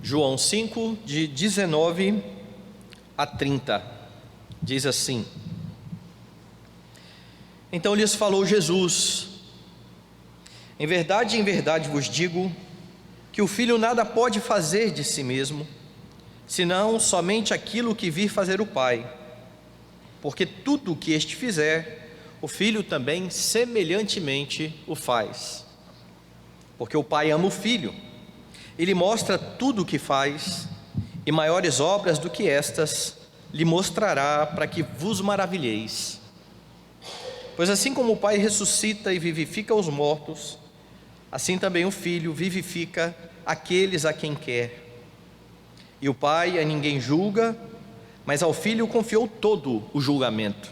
João 5, de 19 a 30, diz assim: Então lhes falou Jesus: em verdade vos digo, que o Filho nada pode fazer de si mesmo, senão somente aquilo que vir fazer o Pai, porque tudo o que este fizer, o Filho também semelhantemente o faz. Porque o Pai ama o Filho, Ele mostra tudo o que faz, e maiores obras do que estas lhe mostrará, para que vos maravilheis. Pois assim como o Pai ressuscita e vivifica os mortos, assim também o Filho vivifica aqueles a quem quer. E o Pai a ninguém julga, mas ao Filho confiou todo o julgamento,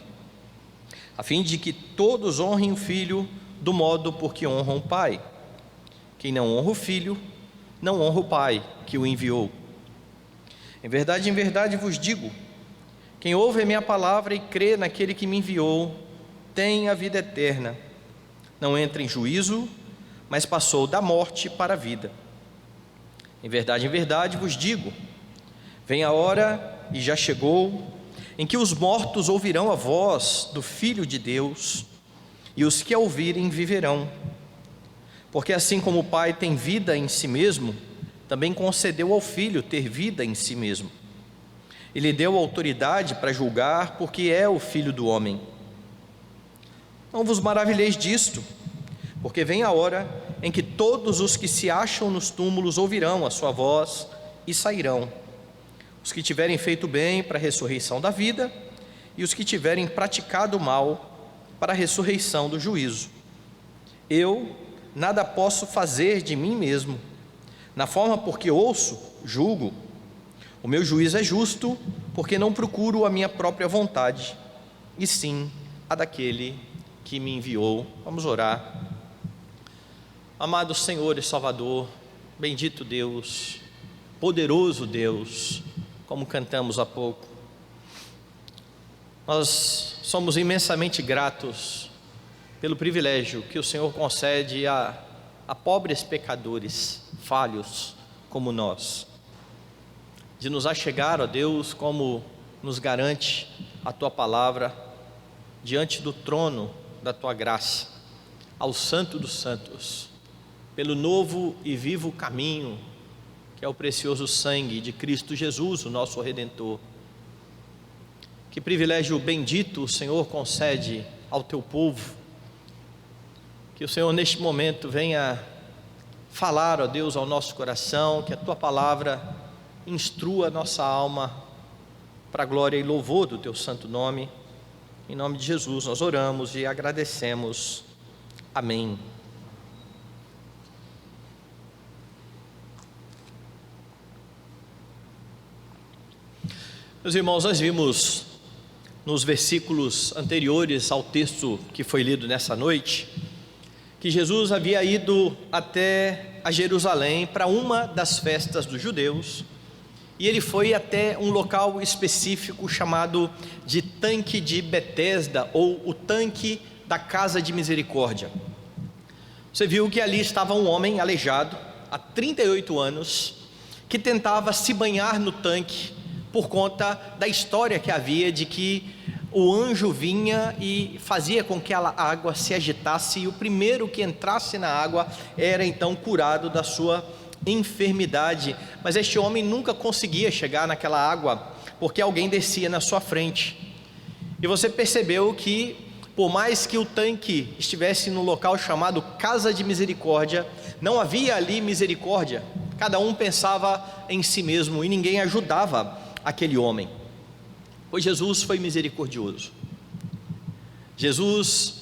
a fim de que todos honrem o Filho do modo por que honram o Pai. Quem não honra o Filho, não honra o Pai que o enviou. Em verdade vos digo, quem ouve a minha palavra e crê naquele que me enviou, tem a vida eterna, não entra em juízo, mas passou da morte para a vida. Em verdade vos digo, vem a hora, e já chegou, em que os mortos ouvirão a voz do Filho de Deus, e os que a ouvirem viverão. Porque assim como o Pai tem vida em si mesmo, também concedeu ao Filho ter vida em si mesmo. Ele deu autoridade para julgar, porque é o Filho do homem. Não vos maravilheis disto, porque vem a hora em que todos os que se acham nos túmulos ouvirão a sua voz e sairão. Os que tiverem feito bem para a ressurreição da vida, e os que tiverem praticado o mal para a ressurreição do juízo. Eu nada posso fazer de mim mesmo, na forma porque ouço, julgo. O meu juízo é justo, porque não procuro a minha própria vontade, e sim a daquele que me enviou. Vamos orar. Amado Senhor e Salvador, bendito Deus, poderoso Deus, como cantamos há pouco, nós somos imensamente gratos pelo privilégio que o Senhor concede a pobres pecadores, falhos como nós, de nos achegar a Deus, como nos garante a Tua palavra, diante do trono da Tua graça, ao Santo dos Santos, pelo novo e vivo caminho, que é o precioso sangue de Cristo Jesus, o nosso Redentor. Que privilégio bendito o Senhor concede ao Teu povo. Que o Senhor neste momento venha falar, ó Deus, ao nosso coração, que a Tua palavra instrua a nossa alma para a glória e louvor do Teu santo nome. Em nome de Jesus nós oramos e agradecemos. Amém. Meus irmãos, nós vimos nos versículos anteriores ao texto que foi lido nessa noite, que Jesus havia ido até a Jerusalém para uma das festas dos judeus, e ele foi até um local específico chamado de Tanque de Betesda, ou o Tanque da Casa de Misericórdia. Você viu que ali estava um homem aleijado há 38 anos, que tentava se banhar no tanque, por conta da história que havia de que o anjo vinha e fazia com que a água se agitasse, e o primeiro que entrasse na água era então curado da sua enfermidade. Mas este homem nunca conseguia chegar naquela água, porque alguém descia na sua frente. E você percebeu que, por mais que o tanque estivesse no local chamado Casa de Misericórdia, não havia ali misericórdia. Cada um pensava em si mesmo e ninguém ajudava aquele homem. Pois Jesus foi misericordioso. Jesus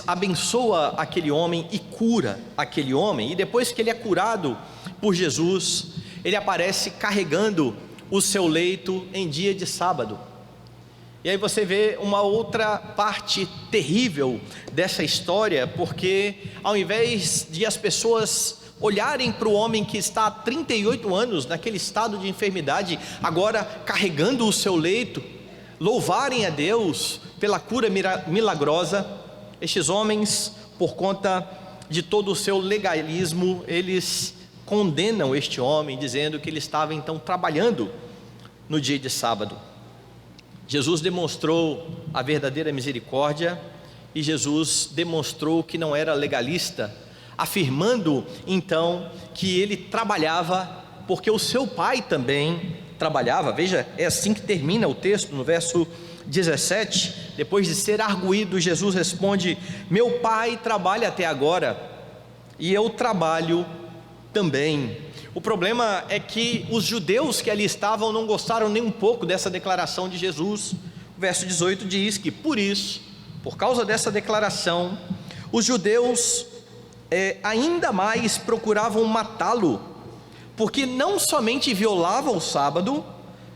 abençoa aquele homem e cura aquele homem, e depois que ele é curado por Jesus, ele aparece carregando o seu leito em dia de sábado. E aí você vê uma outra parte terrível dessa história, porque ao invés de as pessoas olharem para o homem que está há 38 anos naquele estado de enfermidade, agora carregando o seu leito, louvarem a Deus pela cura milagrosa, estes homens, por conta de todo o seu legalismo, eles condenam este homem, dizendo que ele estava então trabalhando no dia de sábado. Jesus demonstrou a verdadeira misericórdia e Jesus demonstrou que não era legalista, afirmando então que ele trabalhava porque o seu pai também trabalhava. Veja, é assim que termina o texto, no verso 17, depois de ser arguído, Jesus responde: meu pai trabalha até agora e eu trabalho também. O problema é que os judeus que ali estavam não gostaram nem um pouco dessa declaração de Jesus. O verso 18 diz que por causa dessa declaração, os judeus ainda mais procuravam matá-lo, porque não somente violava o sábado,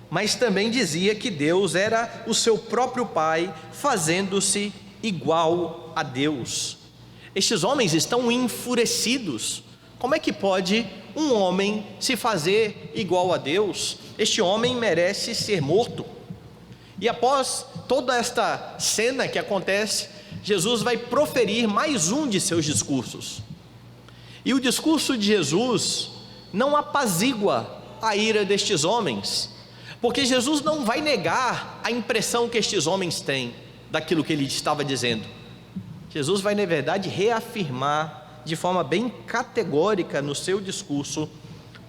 mas também dizia que Deus era o seu próprio Pai, fazendo-se igual a Deus. Estes homens estão enfurecidos. Como é que pode um homem se fazer igual a Deus? Este homem merece ser morto. E após toda esta cena que acontece, Jesus vai proferir mais um de seus discursos. E o discurso de Jesus não apazigua a ira destes homens, porque Jesus não vai negar a impressão que estes homens têm daquilo que ele estava dizendo. Jesus vai, na verdade, reafirmar de forma bem categórica no seu discurso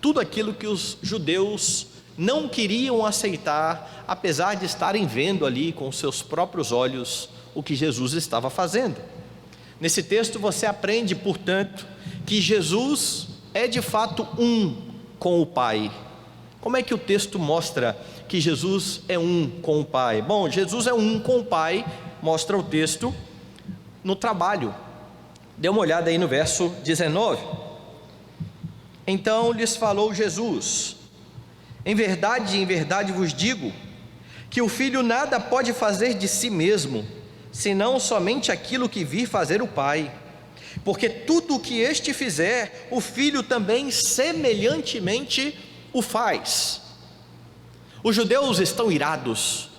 tudo aquilo que os judeus não queriam aceitar, apesar de estarem vendo ali com seus próprios olhos o que Jesus estava fazendo. Nesse texto você aprende, portanto, que Jesus é de fato um com o Pai. Como é que o texto mostra que Jesus é um com o Pai? Bom, Jesus é um com o Pai, mostra o texto no trabalho. Dê uma olhada aí no verso 19. Então lhes falou Jesus: em verdade vos digo, que o Filho nada pode fazer de si mesmo, senão somente aquilo que vir fazer o Pai. Porque tudo o que este fizer, o Filho também semelhantemente o faz. Os judeus estão irados,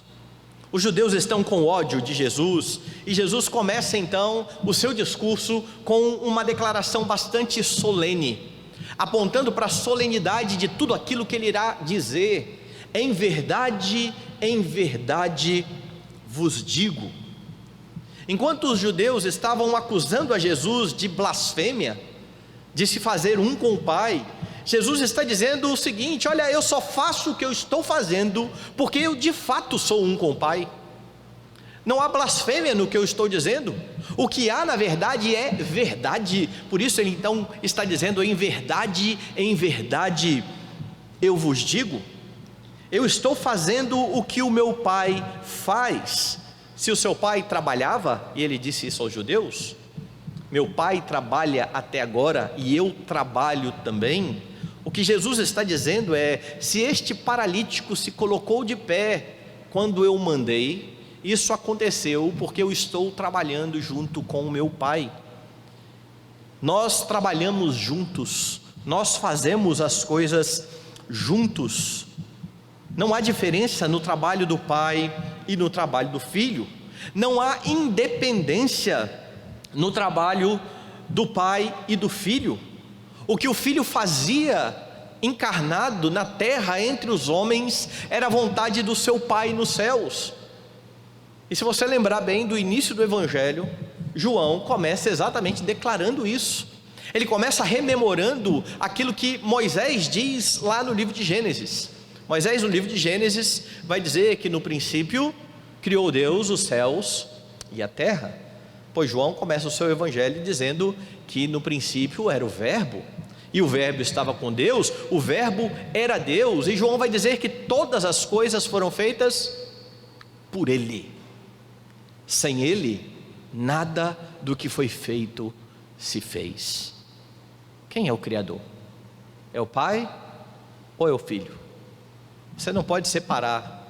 os judeus estão com ódio de Jesus, e Jesus começa então o seu discurso com uma declaração bastante solene, apontando para a solenidade de tudo aquilo que ele irá dizer. Em verdade vos digo. Enquanto os judeus estavam acusando a Jesus de blasfêmia, de se fazer um com o Pai, Jesus está dizendo o seguinte: olha, eu só faço o que eu estou fazendo porque eu de fato sou um com o Pai. Não há blasfêmia no que eu estou dizendo. O que há na verdade é verdade. Por isso ele então está dizendo: em verdade eu vos digo. Eu estou fazendo o que o meu Pai faz. Se o seu pai trabalhava, e ele disse isso aos judeus, meu pai trabalha até agora e eu trabalho também. O que Jesus está dizendo é: se este paralítico se colocou de pé quando eu mandei, isso aconteceu porque eu estou trabalhando junto com o meu Pai. Nós trabalhamos juntos, nós fazemos as coisas juntos. Não há diferença no trabalho do Pai e no trabalho do Filho. Não há independência no trabalho do Pai e do Filho. O que o Filho fazia encarnado na terra entre os homens era a vontade do seu Pai nos céus. E se você lembrar bem do início do Evangelho, João começa exatamente declarando isso. Ele começa rememorando aquilo que Moisés diz lá no livro de Gênesis. Moisés, no livro de Gênesis, vai dizer que no princípio criou Deus os céus e a terra. Pois João começa o seu evangelho dizendo que no princípio era o verbo, e o verbo estava com Deus, o verbo era Deus, e João vai dizer que todas as coisas foram feitas por Ele. Sem Ele, nada do que foi feito se fez. Quem é o Criador? É o Pai ou é o Filho? Você não pode separar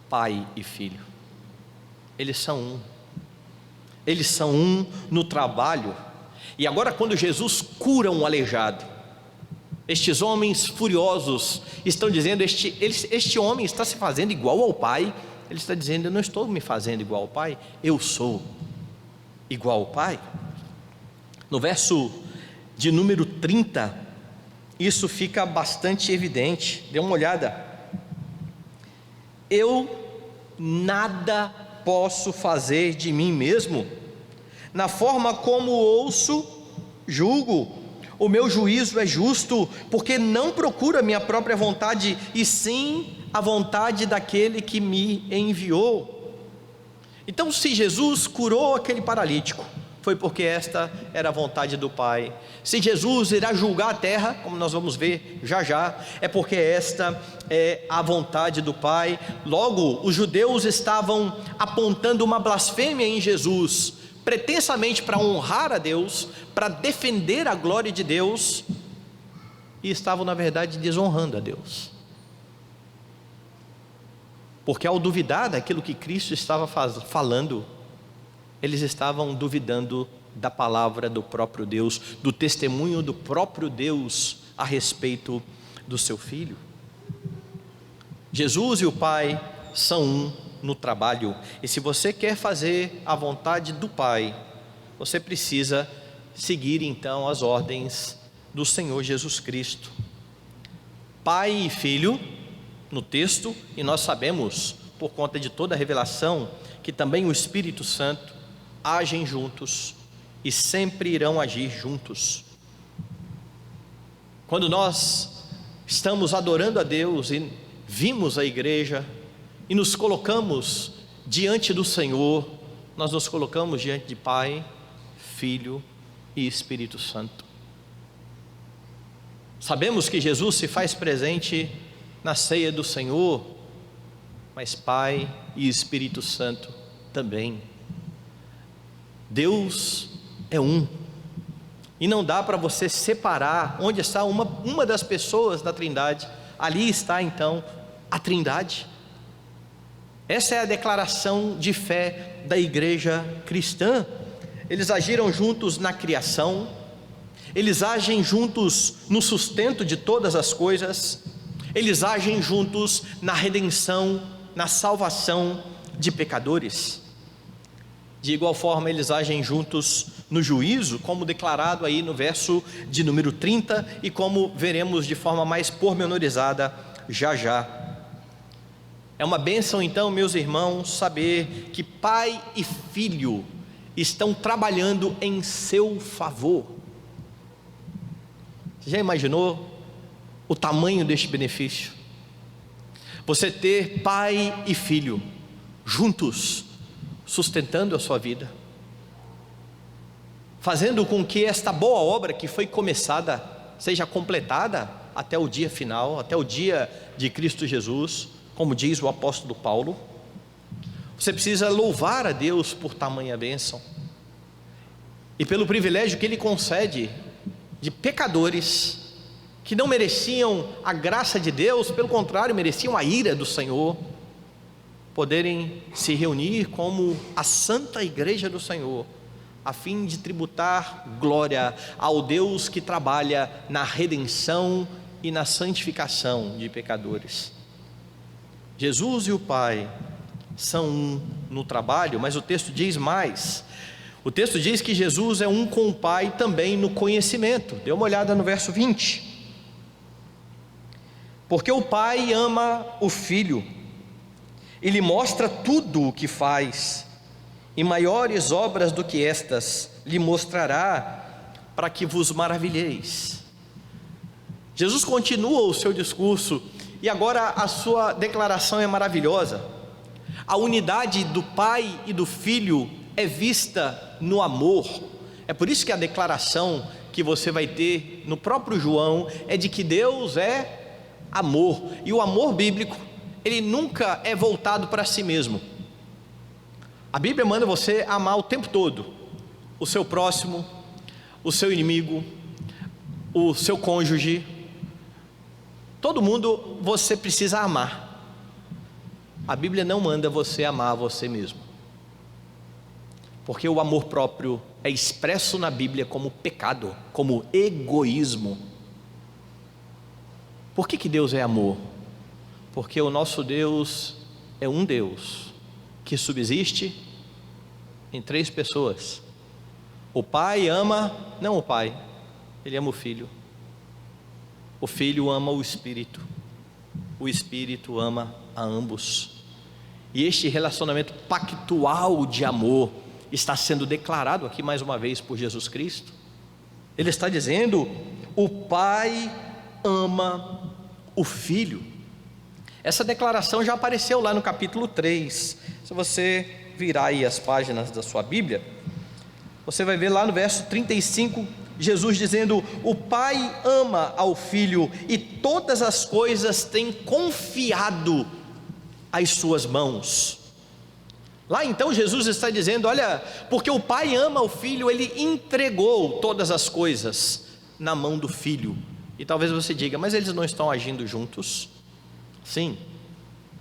Pai e Filho. Eles são um. Eles são um no trabalho. E agora, quando Jesus cura um aleijado, estes homens furiosos estão dizendo: este homem está se fazendo igual ao Pai. Ele está dizendo: eu não estou me fazendo igual ao Pai, eu sou igual ao Pai. No verso de número 30, isso fica bastante evidente. Dê uma olhada. Eu nada posso fazer de mim mesmo, na forma como ouço, julgo. O meu juízo é justo, porque não procuro a minha própria vontade, e sim a vontade daquele que me enviou. Então, se Jesus curou aquele paralítico, foi porque esta era a vontade do Pai. Se Jesus irá julgar a terra, como nós vamos ver já já, é porque esta é a vontade do Pai. Logo, os judeus estavam apontando uma blasfêmia em Jesus, pretensamente para honrar a Deus, para defender a glória de Deus, e estavam na verdade desonrando a Deus, porque ao duvidar daquilo que Cristo estava falando, eles estavam duvidando da palavra do próprio Deus, do testemunho do próprio Deus a respeito do seu Filho. Jesus e o Pai são um no trabalho, e se você quer fazer a vontade do Pai, você precisa seguir então as ordens do Senhor Jesus Cristo. Pai e Filho, no texto, e nós sabemos, por conta de toda a revelação, que também o Espírito Santo agem juntos e sempre irão agir juntos. Quando nós estamos adorando a Deus e vimos a igreja e nos colocamos diante do Senhor, nós nos colocamos diante de Pai, Filho e Espírito Santo. Sabemos que Jesus se faz presente na ceia do Senhor, mas Pai e Espírito Santo também. Deus é um, e não dá para você separar onde está uma das pessoas da Trindade. Ali está então a Trindade. Essa é a declaração de fé da igreja cristã. Eles agiram juntos na criação, eles agem juntos no sustento de todas as coisas, eles agem juntos na redenção, na salvação de pecadores. De igual forma, eles agem juntos no juízo, como declarado aí no verso de número 30, e como veremos de forma mais pormenorizada já já. É uma bênção então, meus irmãos, saber que Pai e Filho estão trabalhando em seu favor. Você já imaginou o tamanho deste benefício? Você ter Pai e Filho juntos, sustentando a sua vida, fazendo com que esta boa obra que foi começada seja completada até o dia final, até o dia de Cristo Jesus, como diz o apóstolo Paulo. Você precisa louvar a Deus por tamanha bênção e pelo privilégio que Ele concede de pecadores que não mereciam a graça de Deus, pelo contrário, mereciam a ira do Senhor, poderem se reunir como a santa igreja do Senhor, a fim de tributar glória ao Deus que trabalha na redenção e na santificação de pecadores. Jesus e o Pai são um no trabalho, mas o texto diz mais. O texto diz que Jesus é um com o Pai também no conhecimento. Dê uma olhada no verso 20. Porque o Pai ama o Filho, Ele mostra tudo o que faz, e maiores obras do que estas lhe mostrará, para que vos maravilheis. Jesus continua o seu discurso, e agora a sua declaração é maravilhosa. A unidade do Pai e do Filho é vista no amor. É por isso que a declaração que você vai ter no próprio João é de que Deus é amor, e o amor bíblico, ele nunca é voltado para si mesmo. A Bíblia manda você amar o tempo todo o seu próximo, o seu inimigo, o seu cônjuge, todo mundo você precisa amar. A Bíblia não manda você amar você mesmo, porque o amor próprio é expresso na Bíblia como pecado, como egoísmo. Por que Deus é amor? Porque o nosso Deus é um Deus que subsiste em três pessoas. O Pai ama, não o Pai, Ele ama o Filho ama o Espírito ama a ambos, e este relacionamento pactual de amor está sendo declarado aqui mais uma vez por Jesus Cristo. Ele está dizendo: o Pai ama o Filho. Essa declaração já apareceu lá no capítulo 3, se você virar aí as páginas da sua Bíblia, você vai ver lá no verso 35, Jesus dizendo: o Pai ama ao Filho e todas as coisas tem confiado às suas mãos. Lá então Jesus está dizendo: olha, porque o Pai ama o Filho, Ele entregou todas as coisas na mão do Filho. E talvez você diga: mas eles não estão agindo juntos? Sim,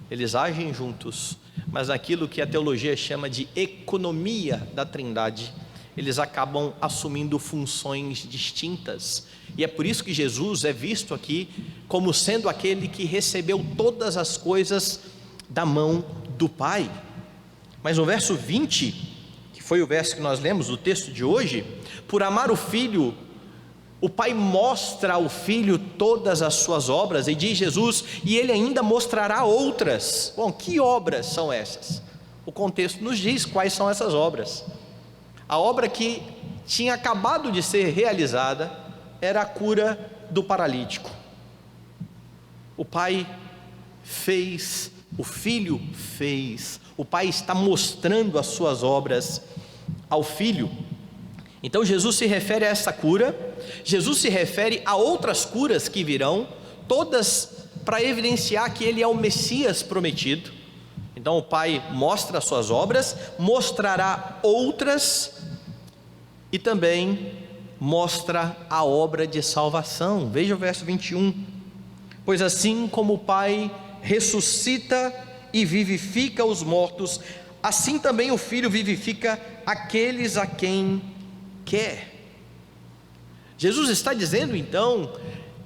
eles agem juntos, mas naquilo que a teologia chama de economia da Trindade, eles acabam assumindo funções distintas, e é por isso que Jesus é visto aqui como sendo aquele que recebeu todas as coisas da mão do Pai. Mas no verso 20, que foi o verso que nós lemos do texto de hoje, por amar o Filho, o Pai mostra ao Filho todas as suas obras, e diz Jesus, e Ele ainda mostrará outras. Bom, que obras são essas? O contexto nos diz quais são essas obras. A obra que tinha acabado de ser realizada era a cura do paralítico. O Pai fez, o Filho fez, o Pai está mostrando as suas obras ao Filho. Então Jesus se refere a essa cura, Jesus se refere a outras curas que virão, todas para evidenciar que Ele é o Messias prometido. Então o Pai mostra as suas obras, mostrará outras, e também mostra a obra de salvação. Veja o verso 21, pois assim como o Pai ressuscita e vivifica os mortos, assim também o Filho vivifica aqueles a quem quer. Jesus está dizendo então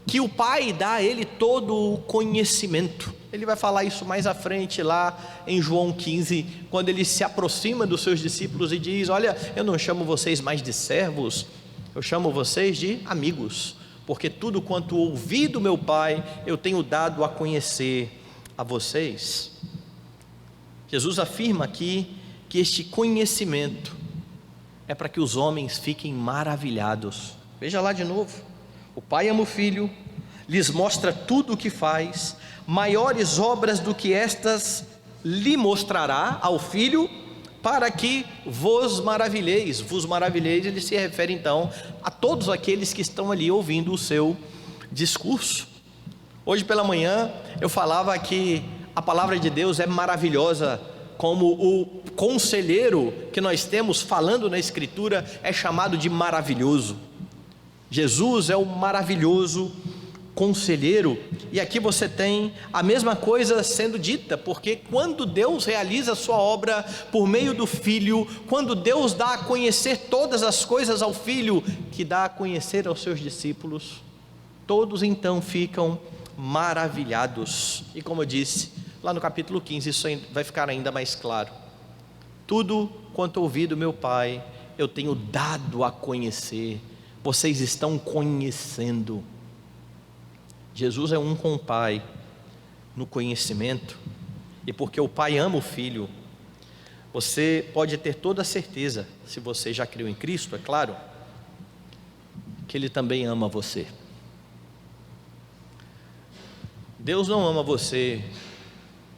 que o Pai dá a Ele todo o conhecimento. Ele vai falar isso mais à frente lá em João 15, quando Ele se aproxima dos seus discípulos e diz: olha, eu não chamo vocês mais de servos, eu chamo vocês de amigos, porque tudo quanto ouvi do meu Pai, eu tenho dado a conhecer a vocês. Jesus afirma aqui que este conhecimento é para que os homens fiquem maravilhados. Veja lá de novo: o Pai ama o Filho, lhes mostra tudo o que faz, maiores obras do que estas lhe mostrará ao Filho, para que vos maravilheis. Ele se refere então a todos aqueles que estão ali ouvindo o seu discurso. Hoje pela manhã eu falava que a palavra de Deus é maravilhosa, como o conselheiro que nós temos falando na Escritura é chamado de maravilhoso. Jesus é o maravilhoso conselheiro, e aqui você tem a mesma coisa sendo dita, porque quando Deus realiza a sua obra por meio do Filho, quando Deus dá a conhecer todas as coisas ao Filho, que dá a conhecer aos seus discípulos, todos então ficam maravilhados. E como eu disse lá no capítulo 15, isso vai ficar ainda mais claro: tudo quanto ouvi do meu Pai, eu tenho dado a conhecer, vocês estão conhecendo. Jesus é um com o Pai no conhecimento, e porque o Pai ama o Filho, você pode ter toda a certeza, se você já creu em Cristo, é claro, que Ele também ama você. Deus não ama você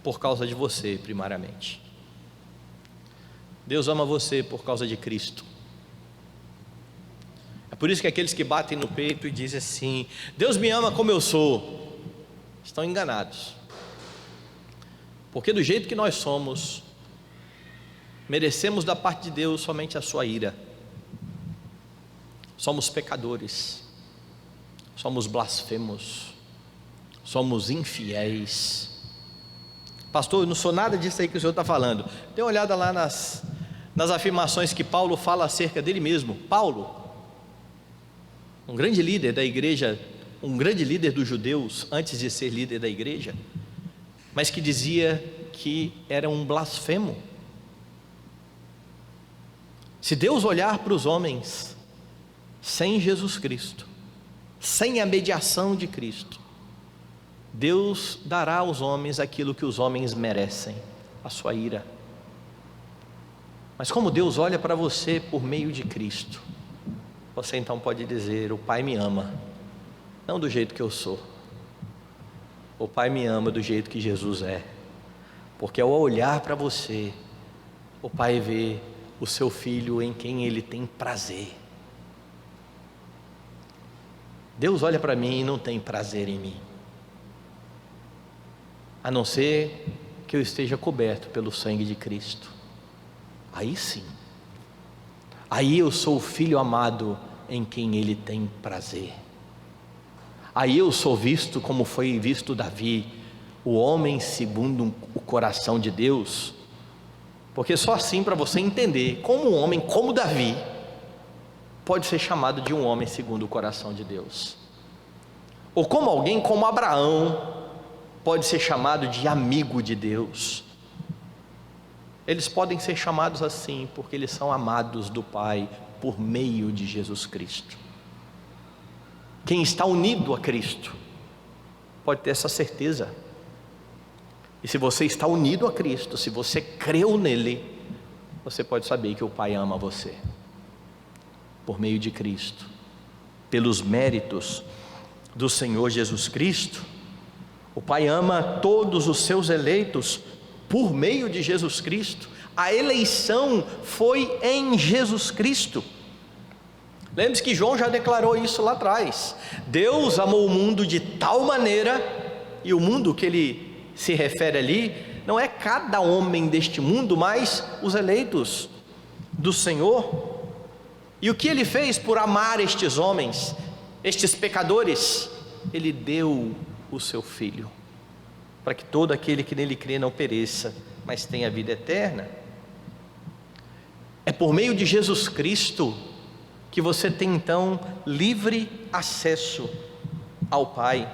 por causa de você primariamente. Deus ama você por causa de Cristo. É por isso que aqueles que batem no peito e dizem assim: Deus me ama como eu sou, estão enganados, porque do jeito que nós somos, merecemos da parte de Deus somente a sua ira. Somos pecadores, somos blasfemos, somos infiéis. Pastor, eu não sou nada disso aí que o senhor está falando. Dê uma olhada lá nas afirmações que Paulo fala acerca dele mesmo. Paulo, um grande líder da igreja, um grande líder dos judeus, antes de ser líder da igreja, mas que dizia que era um blasfemo. Se Deus olhar para os homens sem Jesus Cristo, sem a mediação de Cristo, Deus dará aos homens aquilo que os homens merecem, a sua ira. Mas como Deus olha para você por meio de Cristo, você então pode dizer: o Pai me ama, não do jeito que eu sou, o Pai me ama do jeito que Jesus é, porque ao olhar para você, o Pai vê o seu filho em quem Ele tem prazer. Deus olha para mim e não tem prazer em mim, a não ser que eu esteja coberto pelo sangue de Cristo. Aí sim, aí eu sou o filho amado em quem Ele tem prazer. Aí eu sou visto como foi visto Davi, o homem segundo o coração de Deus. Porque só assim, para você entender como um homem como Davi pode ser chamado de um homem segundo o coração de Deus, ou como alguém como Abraão pode ser chamado de amigo de Deus. Eles podem ser chamados assim porque eles são amados do Pai por meio de Jesus Cristo. Quem está unido a Cristo pode ter essa certeza. E se você está unido a Cristo, se você creu nele, você pode saber que o Pai ama você por meio de Cristo, pelos méritos do Senhor Jesus Cristo. O Pai ama todos os seus eleitos por meio de Jesus Cristo. A eleição foi em Jesus Cristo. Lembre-se que João já declarou isso lá atrás. Deus amou o mundo de tal maneira, e o mundo que ele se refere ali não é cada homem deste mundo, mas os eleitos do Senhor. E o que ele fez por amar estes homens, estes pecadores? Ele deu o seu Filho, para que todo aquele que nele crê não pereça, mas tenha vida eterna. É por meio de Jesus Cristo que você tem então livre acesso ao Pai,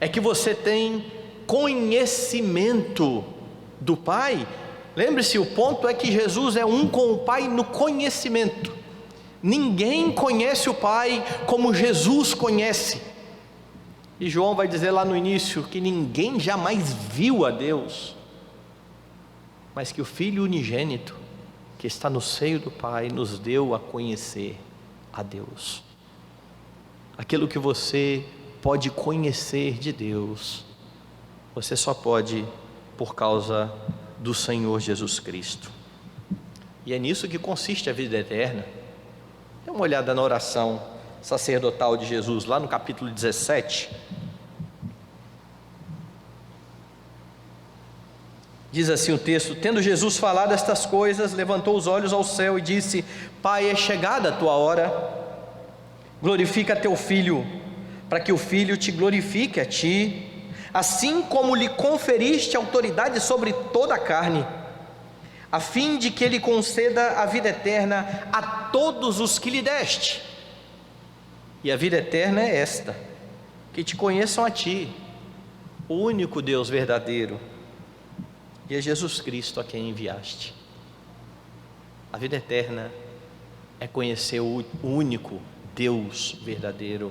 é que você tem conhecimento do Pai. Lembre-se, o ponto é que Jesus é um com o Pai no conhecimento. Ninguém conhece o Pai como Jesus conhece. E João vai dizer lá no início que ninguém jamais viu a Deus, mas que o Filho unigênito, que está no seio do Pai, nos deu a conhecer a Deus. Aquilo que você pode conhecer de Deus, você só pode por causa do Senhor Jesus Cristo. E é nisso que consiste a vida eterna. Dê uma olhada na oração sacerdotal de Jesus, lá no capítulo 17. Diz assim o texto: tendo Jesus falado estas coisas, levantou os olhos ao céu e disse: Pai, é chegada a tua hora, glorifica teu Filho, para que o Filho te glorifique a ti, assim como lhe conferiste autoridade sobre toda a carne, a fim de que ele conceda a vida eterna a todos os que lhe deste. E a vida eterna é esta: que te conheçam a ti, o único Deus verdadeiro, e é Jesus Cristo a quem enviaste. A vida eterna é conhecer o único Deus verdadeiro,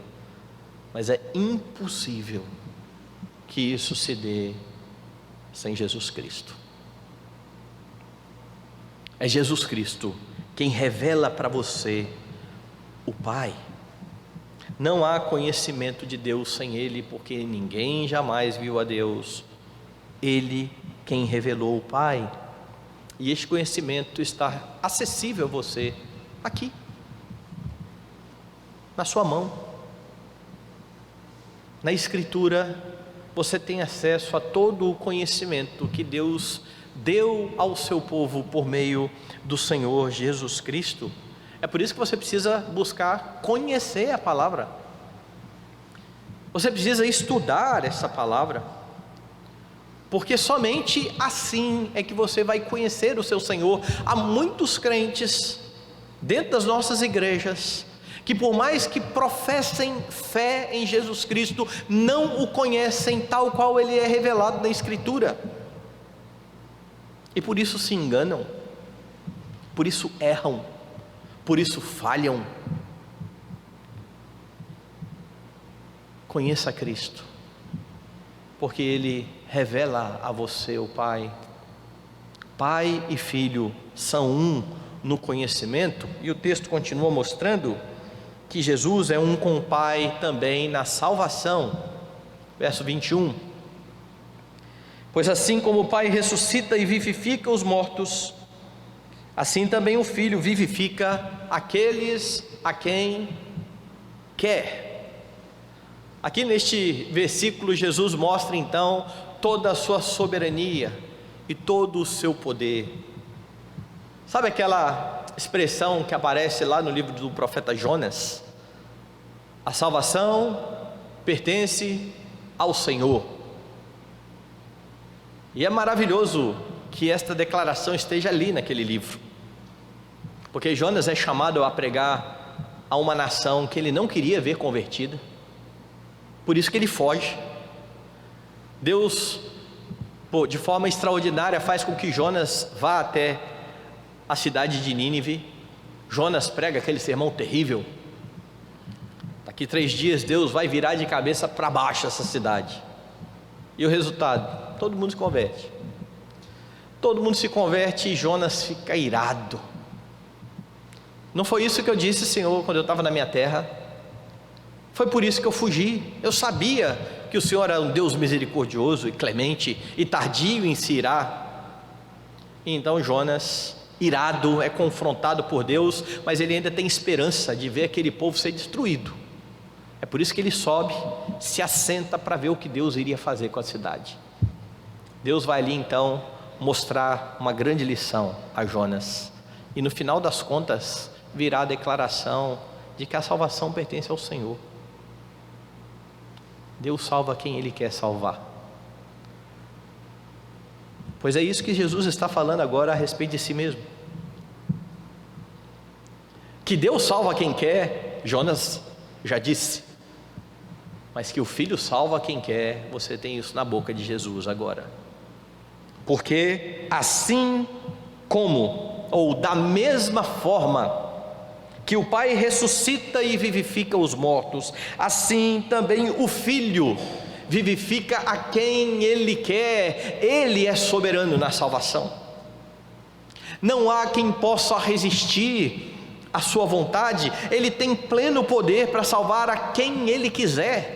mas é impossível que isso se dê sem Jesus Cristo. É Jesus Cristo quem revela para você o Pai. Não há conhecimento de Deus sem Ele, porque ninguém jamais viu a Deus. Ele quem revelou o Pai, e este conhecimento está acessível a você, aqui, na sua mão. Na Escritura, você tem acesso a todo o conhecimento que Deus deu ao seu povo por meio do Senhor Jesus Cristo. É por isso que você precisa buscar conhecer a palavra, você precisa estudar essa palavra, porque somente assim é que você vai conhecer o seu Senhor. Há muitos crentes dentro das nossas igrejas que, por mais que professem fé em Jesus Cristo, não o conhecem tal qual ele é revelado na Escritura, e por isso se enganam, por isso erram, por isso falham. conheça Cristo, porque Ele revela a você o Pai. Pai e Filho são um no conhecimento, e o texto continua mostrando que Jesus é um com o Pai também na salvação. Verso 21: pois assim como o Pai ressuscita e vivifica os mortos, assim também o Filho vivifica aqueles a quem quer. Aqui neste versículo, Jesus mostra então toda a sua soberania e todo o seu poder. Sabe aquela expressão que aparece lá no livro do profeta Jonas? A salvação pertence ao Senhor. E é maravilhoso que esta declaração esteja ali naquele livro, porque Jonas é chamado a pregar a uma nação que ele não queria ver convertida, por isso que ele foge. Deus, de forma extraordinária, faz com que Jonas vá até a cidade de Nínive. Jonas prega aquele sermão terrível. Daqui 3 dias Deus vai virar de cabeça para baixo essa cidade. E o resultado? Todo mundo se converte. Todo mundo se converte e Jonas fica irado. Não foi isso que eu disse, Senhor, quando eu estava na minha terra? Foi por isso que eu fugi. Eu sabia que o Senhor era um Deus misericordioso e clemente e tardio em se irar. E então Jonas, irado, é confrontado por Deus, mas ele ainda tem esperança de ver aquele povo ser destruído. É por isso que ele sobe, se assenta para ver o que Deus iria fazer com a cidade. Deus vai ali então mostrar uma grande lição a Jonas, e no final das contas virá a declaração de que a salvação pertence ao Senhor. Deus salva quem Ele quer salvar. Pois é isso que Jesus está falando agora a respeito de si mesmo. Que Deus salva quem quer, Jonas já disse, mas que o Filho salva quem quer, você tem isso na boca de Jesus agora. Porque assim como, ou da mesma forma que o Pai ressuscita e vivifica os mortos, assim também o Filho vivifica a quem Ele quer. Ele é soberano na salvação. Não há quem possa resistir à sua vontade. Ele tem pleno poder para salvar a quem Ele quiser.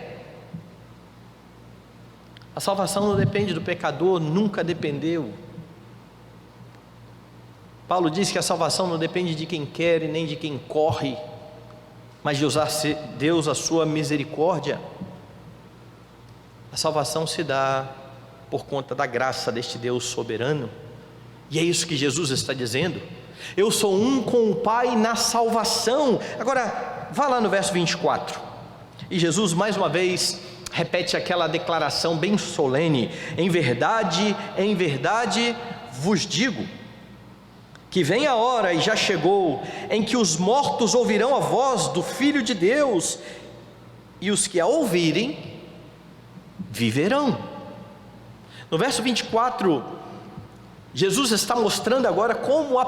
A salvação não depende do pecador, nunca dependeu. Paulo diz que a salvação não depende de quem quer e nem de quem corre, mas de usar Deus a sua misericórdia. A salvação se dá por conta da graça deste Deus soberano, e é isso que Jesus está dizendo. Eu sou um com o Pai na salvação. Agora, vá lá no verso 24, e Jesus mais uma vez repete aquela declaração bem solene: em verdade vos digo, que vem a hora, e já chegou, em que os mortos ouvirão a voz do Filho de Deus, e os que a ouvirem, viverão. No verso 24, Jesus está mostrando agora como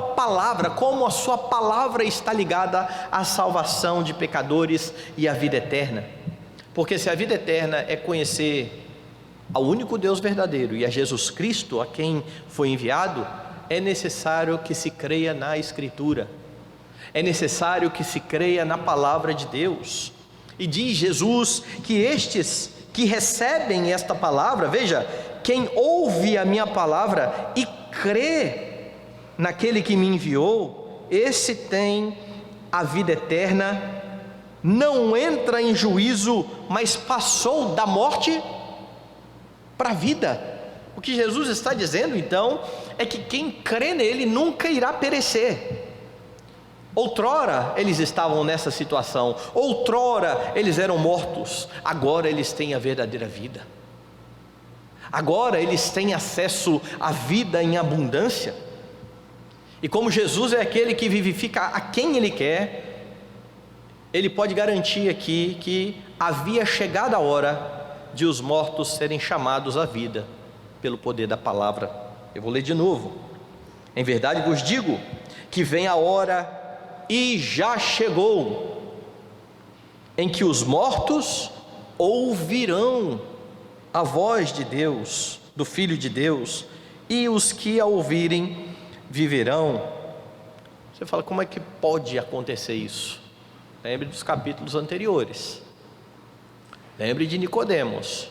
a sua palavra está ligada à salvação de pecadores e à vida eterna. Porque se a vida eterna é conhecer ao único Deus verdadeiro e a Jesus Cristo, a quem foi enviado, é necessário que se creia na Escritura, é necessário que se creia na palavra de Deus. E diz Jesus que estes que recebem esta palavra, veja, quem ouve a minha palavra e crê naquele que me enviou, esse tem a vida eterna, não entra em juízo, mas passou da morte para a vida. O que Jesus está dizendo então é que quem crê nele nunca irá perecer. Outrora eles estavam nessa situação, outrora eles eram mortos, agora eles têm a verdadeira vida, agora eles têm acesso à vida em abundância. E como Jesus é aquele que vivifica a quem Ele quer, Ele pode garantir aqui que havia chegado a hora de os mortos serem chamados à vida pelo poder da palavra. Eu vou ler de novo: em verdade vos digo que vem a hora, e já chegou, em que os mortos ouvirão a voz de Deus, do Filho de Deus, e os que a ouvirem viverão. Você fala, como é que pode acontecer isso? Lembre dos capítulos anteriores. Lembre de Nicodemos,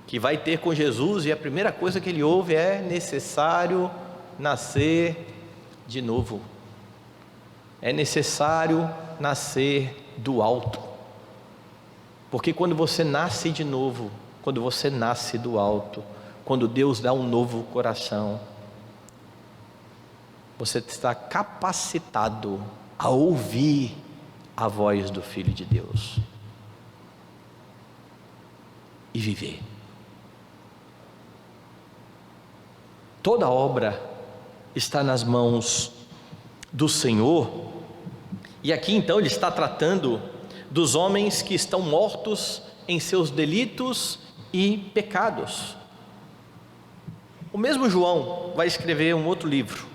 que vai ter com Jesus, e a primeira coisa que ele ouve é: necessário nascer de novo. É necessário nascer do alto. Porque quando você nasce de novo, quando você nasce do alto, quando Deus dá um novo coração, você está capacitado a ouvir a voz do Filho de Deus e viver. Toda obra está nas mãos do Senhor. E aqui então ele está tratando dos homens que estão mortos em seus delitos e pecados. O mesmo João vai escrever um outro livro,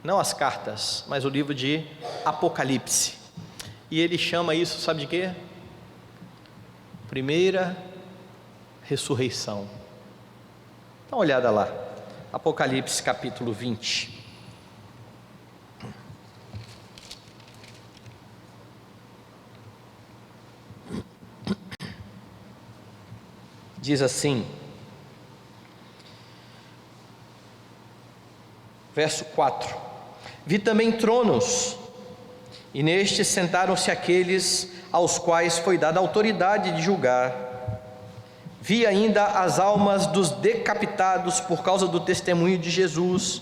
não as cartas, mas o livro de Apocalipse, e ele chama isso, sabe de quê? Primeira ressurreição. Dá uma olhada lá, Apocalipse capítulo 20. Diz assim, verso 4: vi também tronos, e nestes sentaram-se aqueles aos quais foi dada a autoridade de julgar. Vi ainda as almas dos decapitados por causa do testemunho de Jesus,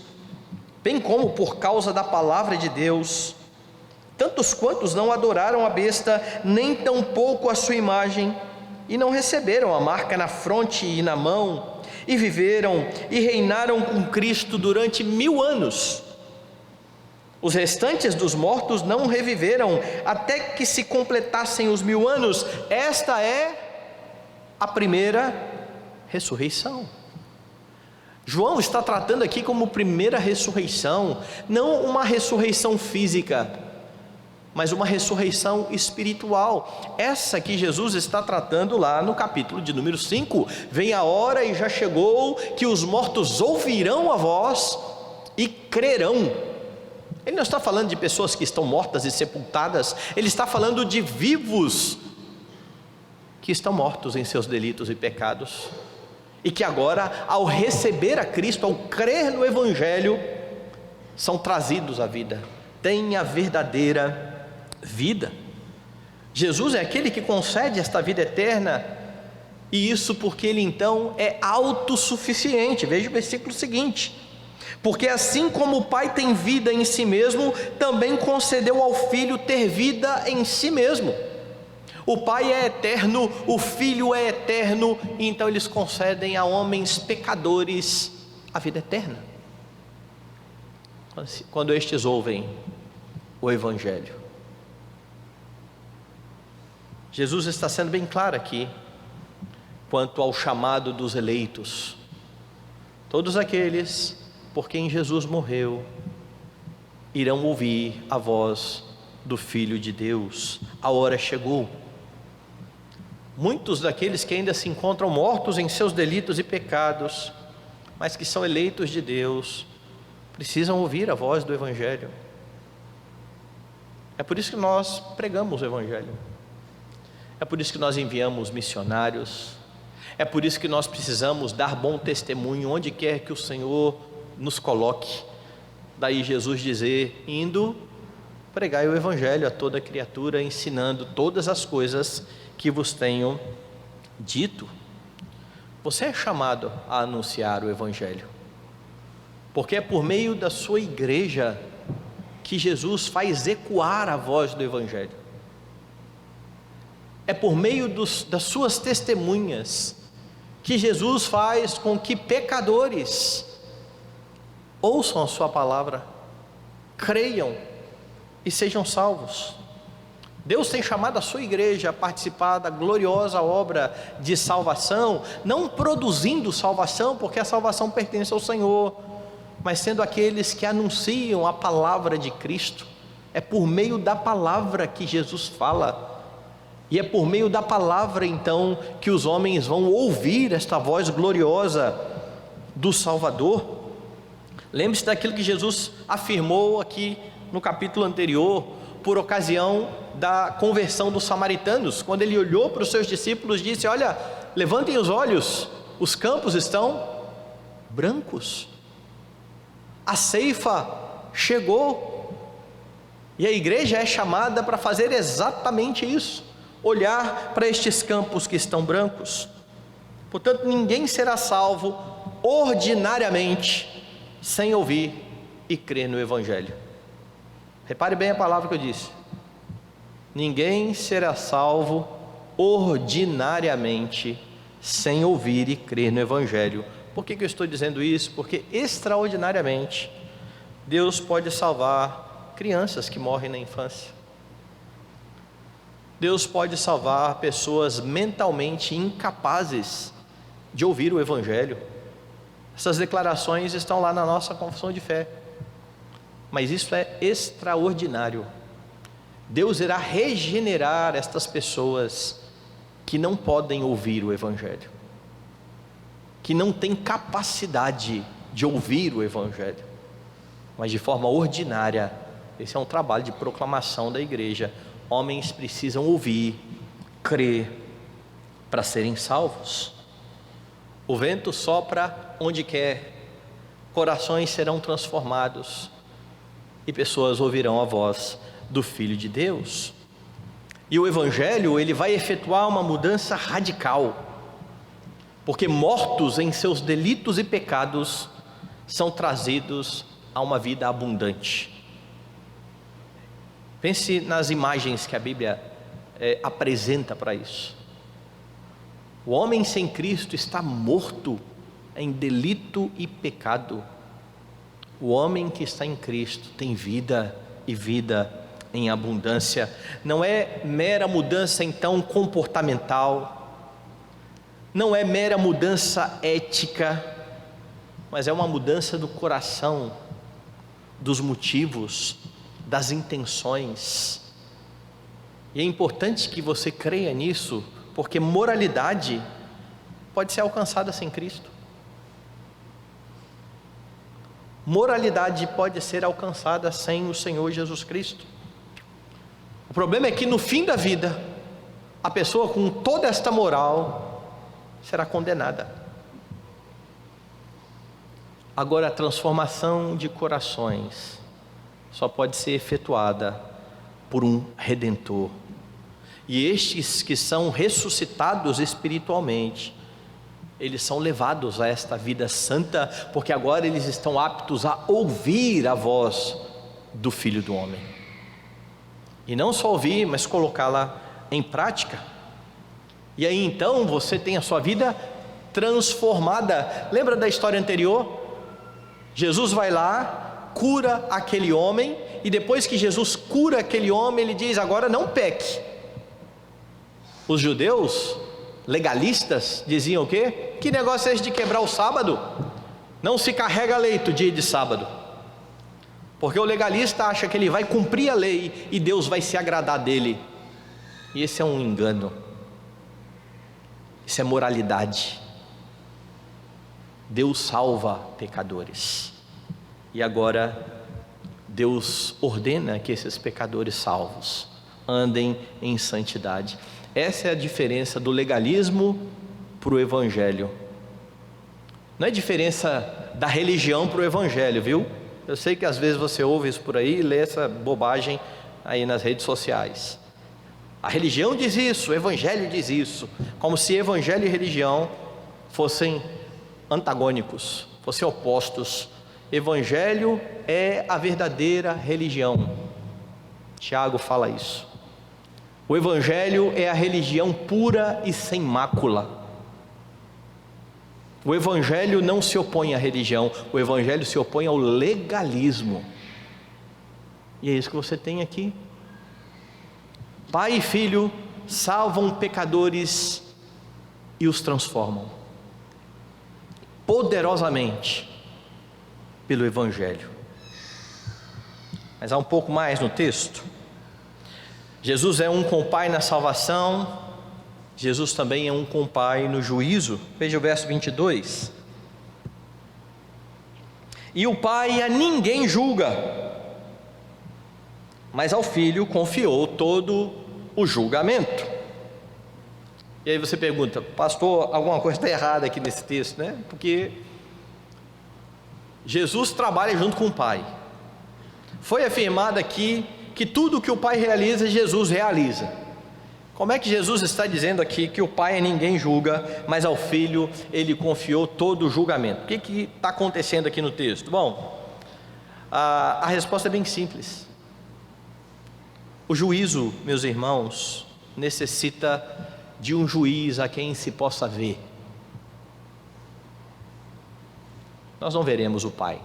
bem como por causa da palavra de Deus, tantos quantos não adoraram a besta, nem tampouco a sua imagem, e não receberam a marca na fronte e na mão, e viveram e reinaram com Cristo durante 1000 anos. Os restantes dos mortos não reviveram até que se completassem os 1000 anos. Esta é a primeira ressurreição. João está tratando aqui como primeira ressurreição, não uma ressurreição física, mas uma ressurreição espiritual. Essa que Jesus está tratando lá no capítulo de número 5. Vem a hora e já chegou que os mortos ouvirão a voz e crerão. Ele não está falando de pessoas que estão mortas e sepultadas, ele está falando de vivos que estão mortos em seus delitos e pecados, e que agora, ao receber a Cristo, ao crer no Evangelho, são trazidos à vida, têm a verdadeira vida. Jesus é aquele que concede esta vida eterna, e isso porque ele então é autossuficiente. Veja o versículo seguinte: porque assim como o Pai tem vida em si mesmo, também concedeu ao Filho ter vida em si mesmo. O Pai é eterno, o Filho é eterno, e então eles concedem a homens pecadores a vida eterna, quando estes ouvem o Evangelho. Jesus está sendo bem claro aqui quanto ao chamado dos eleitos. Todos aqueles por quem Jesus morreu irão ouvir a voz do Filho de Deus. A hora chegou. Muitos daqueles que ainda se encontram mortos em seus delitos e pecados, mas que são eleitos de Deus, precisam ouvir a voz do Evangelho. É por isso que nós pregamos o Evangelho. É por isso que nós enviamos missionários. É por isso que nós precisamos dar bom testemunho onde quer que o Senhor nos coloque. Daí Jesus dizer: indo, pregai o Evangelho a toda criatura, ensinando todas as coisas que vos tenho dito. Você é chamado a anunciar o Evangelho, porque é por meio da sua igreja que Jesus faz ecoar a voz do Evangelho. É por meio das suas testemunhas que Jesus faz com que pecadores ouçam a sua palavra, creiam e sejam salvos. Deus tem chamado a sua igreja a participar da gloriosa obra de salvação, não produzindo salvação, porque a salvação pertence ao Senhor, mas sendo aqueles que anunciam a palavra de Cristo. É por meio da palavra que Jesus fala, E é por meio da palavra então que os homens vão ouvir esta voz gloriosa do Salvador. Lembre-se daquilo que Jesus afirmou aqui no capítulo anterior, por ocasião da conversão dos samaritanos, quando ele olhou para os seus discípulos e disse: olha, levantem os olhos, os campos estão brancos, a ceifa chegou, e a igreja é chamada para fazer exatamente isso, olhar para estes campos que estão brancos. Portanto, ninguém será salvo ordinariamente sem ouvir e crer no Evangelho. Repare bem a palavra que eu disse: ninguém será salvo ordinariamente sem ouvir e crer no Evangelho. Por que eu estou dizendo isso? Porque extraordinariamente Deus pode salvar crianças que morrem na infância. Deus pode salvar pessoas mentalmente incapazes de ouvir o Evangelho. Essas declarações estão lá na nossa confissão de fé. Mas isso é extraordinário. Deus irá regenerar estas pessoas que não podem ouvir o Evangelho, que não têm capacidade de ouvir o Evangelho, mas de forma ordinária. Esse é um trabalho de proclamação da igreja. Homens precisam ouvir, crer, para serem salvos. O vento sopra onde quer, corações serão transformados, e pessoas ouvirão a voz do Filho de Deus. E o Evangelho, ele vai efetuar uma mudança radical, porque mortos em seus delitos e pecados são trazidos a uma vida abundante. Pense nas imagens que a Bíblia apresenta para isso. O homem sem Cristo está morto em delito e pecado. O homem que está em Cristo tem vida, e vida em abundância. Não é mera mudança então comportamental, não é mera mudança ética, mas é uma mudança do coração, dos motivos, das intenções. E é importante que você creia nisso, porque moralidade pode ser alcançada sem Cristo. Moralidade pode ser alcançada sem o Senhor Jesus Cristo. O problema é que no fim da vida, a pessoa com toda esta moral será condenada. Agora, a transformação de corações só pode ser efetuada por um Redentor. E estes que são ressuscitados espiritualmente, eles são levados a esta vida santa, porque agora eles estão aptos a ouvir a voz do Filho do Homem. E não só ouvir, mas colocá-la em prática. E aí então você tem a sua vida transformada. Lembra da história anterior? Jesus vai lá, cura aquele homem, e depois que Jesus cura aquele homem, ele diz: agora não peque. Os judeus legalistas diziam o quê? Que negócio é esse de quebrar o sábado? Não se carrega leito dia de sábado, porque o legalista acha que ele vai cumprir a lei e Deus vai se agradar dele. E esse é um engano. Isso é moralidade. Deus salva pecadores, e agora Deus ordena que esses pecadores salvos andem em santidade. Essa é a diferença do legalismo para o Evangelho. Não é diferença da religião para o Evangelho, viu? Eu sei que às vezes você ouve isso por aí e lê essa bobagem aí nas redes sociais. A religião diz isso, o Evangelho diz isso, como se Evangelho e religião fossem antagônicos, fossem opostos. Evangelho é a verdadeira religião. Tiago fala isso. O Evangelho é a religião pura e sem mácula. O Evangelho não se opõe à religião, o Evangelho se opõe ao legalismo. E é isso que você tem aqui. Pai e Filho salvam pecadores e os transformam poderosamente pelo Evangelho. Mas há um pouco mais no texto. Jesus é um com o Pai na salvação, Jesus também é um com o Pai no juízo. Veja o verso 22. E o Pai a ninguém julga, mas ao Filho confiou todo o julgamento. E aí você pergunta, pastor, alguma coisa está errada aqui nesse texto, né? Porque Jesus trabalha junto com o Pai. Foi afirmado aqui que tudo que o Pai realiza, Jesus realiza. Como é que Jesus está dizendo aqui que o Pai a ninguém julga, mas ao Filho Ele confiou todo o julgamento? O que está acontecendo aqui no texto? Bom, a resposta é bem simples. O juízo, meus irmãos, necessita de um juiz a quem se possa ver. Nós não veremos o Pai,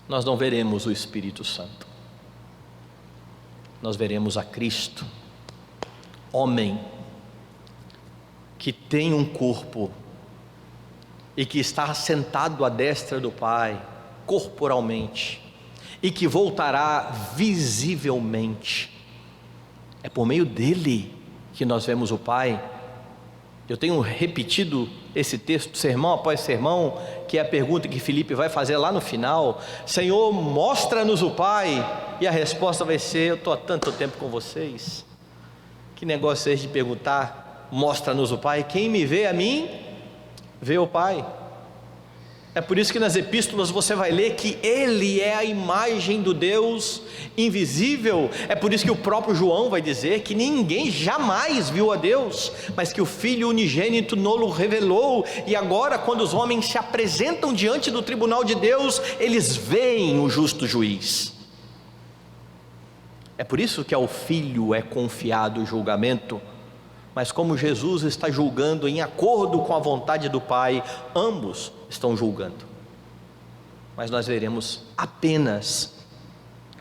nós não veremos o Espírito Santo, nós veremos a Cristo, homem, que tem um corpo e que está sentado à destra do Pai, corporalmente, e que voltará visivelmente. É por meio dele que nós vemos o Pai. Eu tenho repetido esse texto, sermão após sermão, que é a pergunta que Filipe vai fazer lá no final: Senhor, mostra-nos o Pai. E a resposta vai ser: eu estou há tanto tempo com vocês. Que negócio é esse de perguntar, mostra-nos o Pai? Quem me vê a mim, vê o Pai. É por isso que nas epístolas você vai ler que Ele é a imagem do Deus invisível. É por isso que o próprio João vai dizer que ninguém jamais viu a Deus, mas que o Filho unigênito nos revelou. E agora, quando os homens se apresentam diante do tribunal de Deus, eles veem o justo juiz. É por isso que ao Filho é confiado o julgamento. Mas como Jesus está julgando em acordo com a vontade do Pai, ambos estão julgando. Mas nós veremos apenas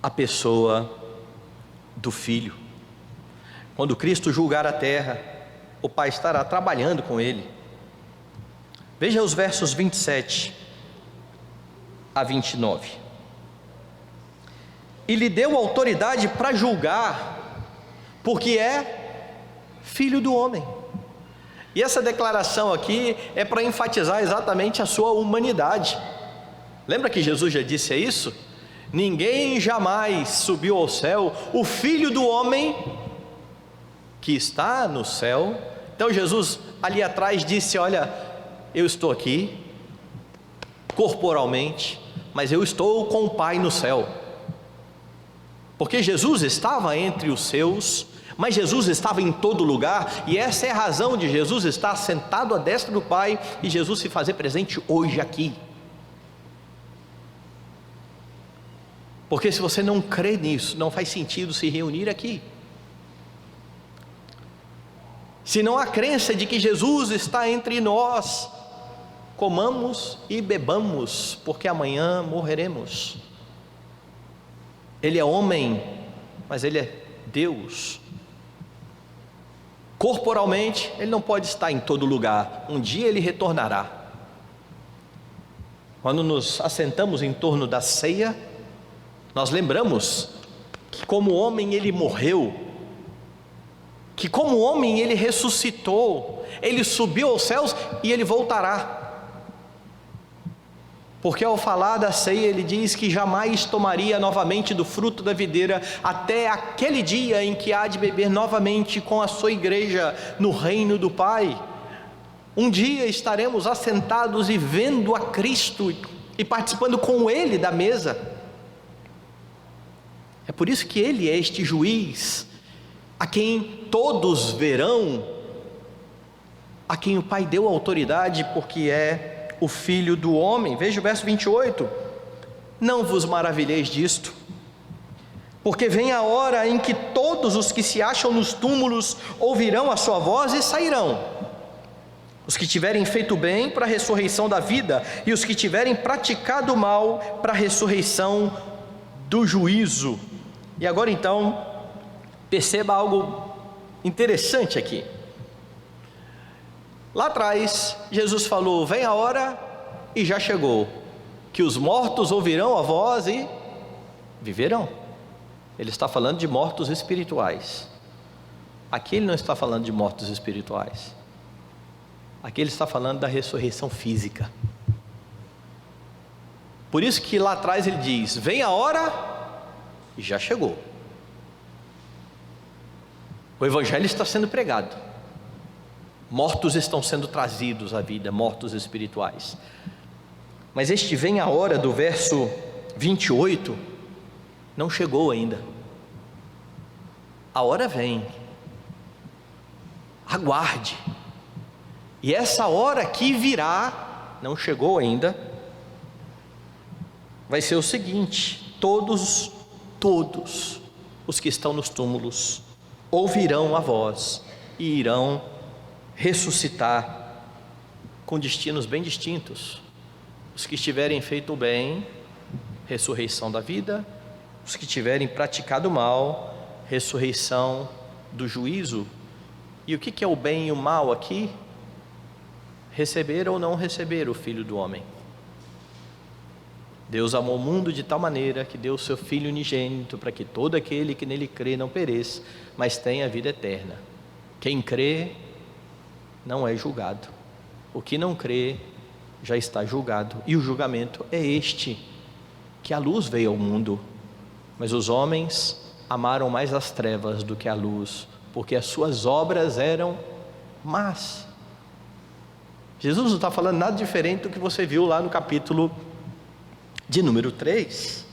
a pessoa do Filho. Quando Cristo julgar a terra, o Pai estará trabalhando com Ele. Veja os versos 27 a 29. E lhe deu autoridade para julgar, porque é Filho do homem. E essa declaração aqui é para enfatizar exatamente a sua humanidade. Lembra que Jesus já disse isso? Ninguém jamais subiu ao céu, o Filho do homem que está no céu. Então Jesus ali atrás disse: olha, eu estou aqui corporalmente, mas eu estou com o Pai no céu. Porque Jesus estava entre os seus, mas Jesus estava em todo lugar, e essa é a razão de Jesus estar sentado à destra do Pai e Jesus se fazer presente hoje aqui. Porque se você não crê nisso, não faz sentido se reunir aqui. Se não há crença de que Jesus está entre nós, comamos e bebamos, porque amanhã morreremos. Ele é homem, mas Ele é Deus. Corporalmente, Ele não pode estar em todo lugar. Um dia Ele retornará. Quando nos assentamos em torno da ceia, nós lembramos que como homem Ele morreu, que como homem Ele ressuscitou, Ele subiu aos céus e Ele voltará. Porque ao falar da ceia Ele diz que jamais tomaria novamente do fruto da videira, até aquele dia em que há de beber novamente com a sua igreja no reino do Pai. Um dia estaremos assentados e vendo a Cristo e participando com Ele da mesa. É por isso que Ele é este juiz, a quem todos verão, a quem o Pai deu autoridade, porque é o Filho do homem. Veja o verso 28. Não vos maravilheis disto, porque vem a hora em que todos os que se acham nos túmulos ouvirão a sua voz e sairão. Os que tiverem feito bem para a ressurreição da vida, e os que tiverem praticado o mal para a ressurreição do juízo. E agora então, perceba algo interessante aqui. Lá atrás, Jesus falou: vem a hora, e já chegou, que os mortos ouvirão a voz e viverão. Ele está falando de mortos espirituais. Aqui ele não está falando de mortos espirituais. Aqui ele está falando da ressurreição física. Por isso que lá atrás ele diz: vem a hora, e já chegou. O evangelho está sendo pregado. Mortos estão sendo trazidos à vida, mortos espirituais. Mas este vem a hora do verso 28, não chegou ainda. A hora vem. Aguarde. E essa hora que virá, não chegou ainda, vai ser o seguinte: todos os que estão nos túmulos ouvirão a voz e irão ressuscitar com destinos bem distintos. Os que tiverem feito o bem, ressurreição da vida; os que tiverem praticado o mal, ressurreição do juízo. E o que é o bem e o mal aqui? Receber ou não receber o Filho do Homem. Deus amou o mundo de tal maneira que deu o seu Filho unigênito, para que todo aquele que nele crê não pereça, mas tenha a vida eterna. Quem crê não é julgado. O que não crê já está julgado. E o julgamento é este: que a luz veio ao mundo, mas os homens amaram mais as trevas do que a luz, porque as suas obras eram más. Jesus não está falando nada diferente do que você viu lá no capítulo de número 3.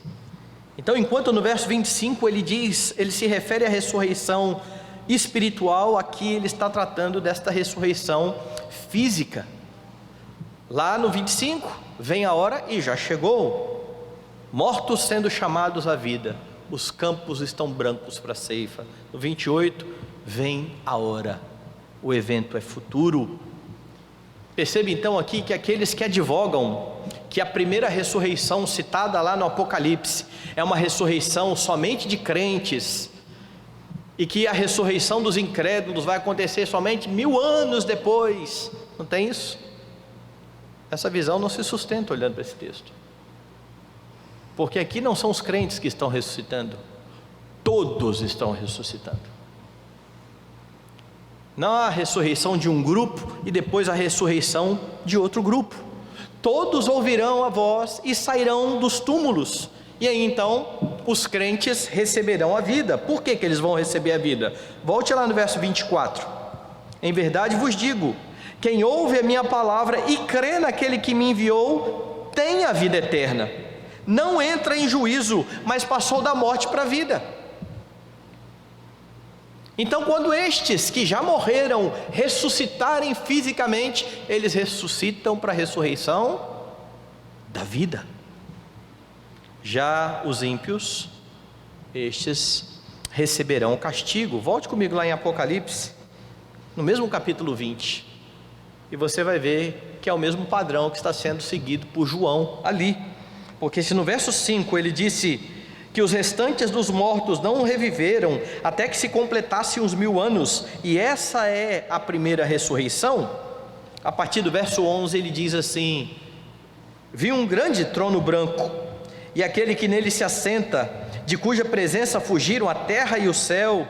Então, enquanto no verso 25 ele se refere à ressurreição espiritual, aqui ele está tratando desta ressurreição física. Lá no 25, vem a hora e já chegou. Mortos sendo chamados à vida, os campos estão brancos para a ceifa. No 28, vem a hora, o evento é futuro. Percebe então aqui que aqueles que advogam que a primeira ressurreição citada lá no Apocalipse é uma ressurreição somente de crentes, e que a ressurreição dos incrédulos vai acontecer somente 1000 anos depois, não tem isso? Essa visão não se sustenta olhando para esse texto, porque aqui não são os crentes que estão ressuscitando, todos estão ressuscitando. Não há a ressurreição de um grupo e depois a ressurreição de outro grupo. Todos ouvirão a voz e sairão dos túmulos, e aí então os crentes receberão a vida. Por que eles vão receber a vida? Volte lá no verso 24. Em verdade vos digo, quem ouve a minha palavra e crê naquele que me enviou, tem a vida eterna. Não entra em juízo, mas passou da morte para a vida. Então, quando estes que já morreram ressuscitarem fisicamente, eles ressuscitam para a ressurreição da vida. Já os ímpios, estes receberão castigo. Volte comigo lá em Apocalipse, no mesmo capítulo 20, e você vai ver que é o mesmo padrão que está sendo seguido por João ali. Porque se no verso 5 ele disse que os restantes dos mortos não reviveram até que se completassem os 1000 anos, e essa é a primeira ressurreição, a partir do verso 11 ele diz assim: vi um grande trono branco, e aquele que nele se assenta, de cuja presença fugiram a terra e o céu,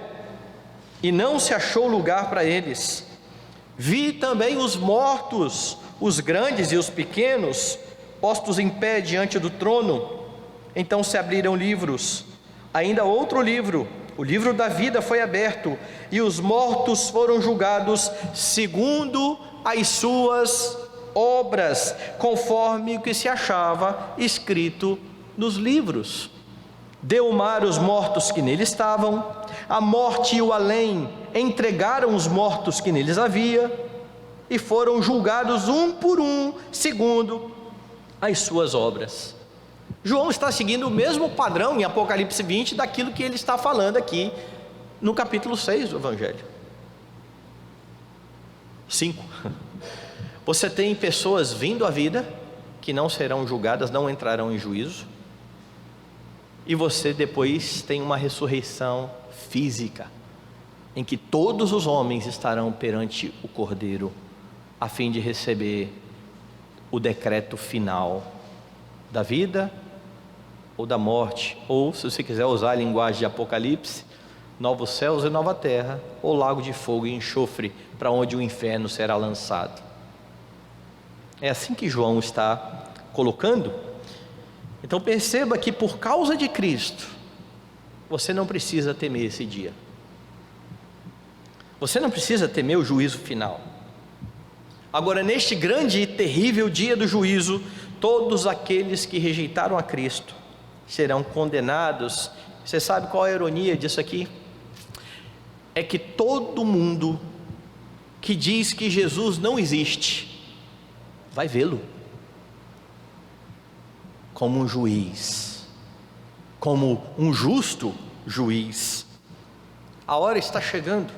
e não se achou lugar para eles. Vi também os mortos, os grandes e os pequenos, postos em pé diante do trono. Então se abriram livros, ainda outro livro, o livro da vida foi aberto, e os mortos foram julgados segundo as suas obras, conforme o que se achava escrito nos livros. Deu o mar os mortos que nele estavam, a morte e o além entregaram os mortos que neles havia, e foram julgados um por um, segundo as suas obras. João está seguindo o mesmo padrão em Apocalipse 20 daquilo que ele está falando aqui no capítulo 6 do Evangelho. 5. Você tem pessoas vindo à vida que não serão julgadas, não entrarão em juízo, e você depois tem uma ressurreição física, em que todos os homens estarão perante o Cordeiro, a fim de receber o decreto final da vida ou da morte, ou, se você quiser usar a linguagem de Apocalipse, novos céus e nova terra, ou lago de fogo e enxofre, para onde o inferno será lançado. É assim que João está colocando. Então perceba que por causa de Cristo, você não precisa temer esse dia. Você não precisa temer o juízo final. Agora, neste grande e terrível dia do juízo, todos aqueles que rejeitaram a Cristo serão condenados. Você sabe qual é a ironia disso aqui? É que todo mundo que diz que Jesus não existe, vai vê-lo como um juiz, como um justo juiz. A hora está chegando